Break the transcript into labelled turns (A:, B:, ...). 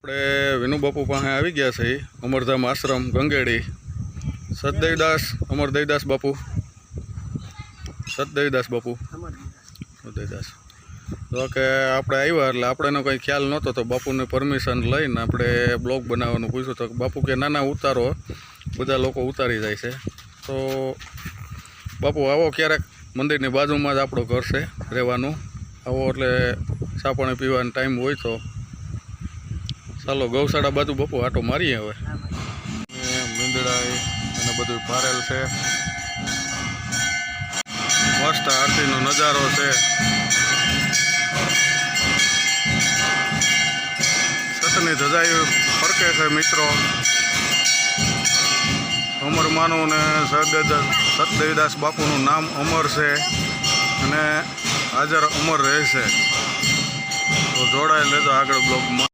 A: આપણે વિનુ બાપુ પાસે આવી ગયા છે અમરધામ આશ્રમ ગંગેડી સતદેવદાસ અમરદેવદાસ બાપુ સતદેવદાસ બાપુ સતદેવદાસ તો કે આપણે આવ્યા એટલે આપણેનો કંઈ ખ્યાલ નહોતો તો બાપુની પરમિશન લઈને આપણે બ્લોગ બનાવવાનું પૂછ્યું તો બાપુ કે નાના ઉતારો બધા લોકો ઉતારી જાય છે તો બાપુ આવો ક્યારેક મંદિરની બાજુમાં જ આપણો ઘર છે રહેવાનું આવો એટલે ચા પાણી પીવાનો ટાઈમ હોય તો ચાલો ગૌશાળા બાજુ બાપુ આટો મારીએ હવે મીંદડા અને બધું ભારેલ છે મસ્ત આરતીનો નજારો છે સતની ધજાઈ ફરકે છે મિત્રો અમરમાનું ને સતદેવદાસ બાપુનું નામ અમર છે અને હાજર અમર રહેશે તો જોડાઈ લેજો આગળ બ્લોગમાં।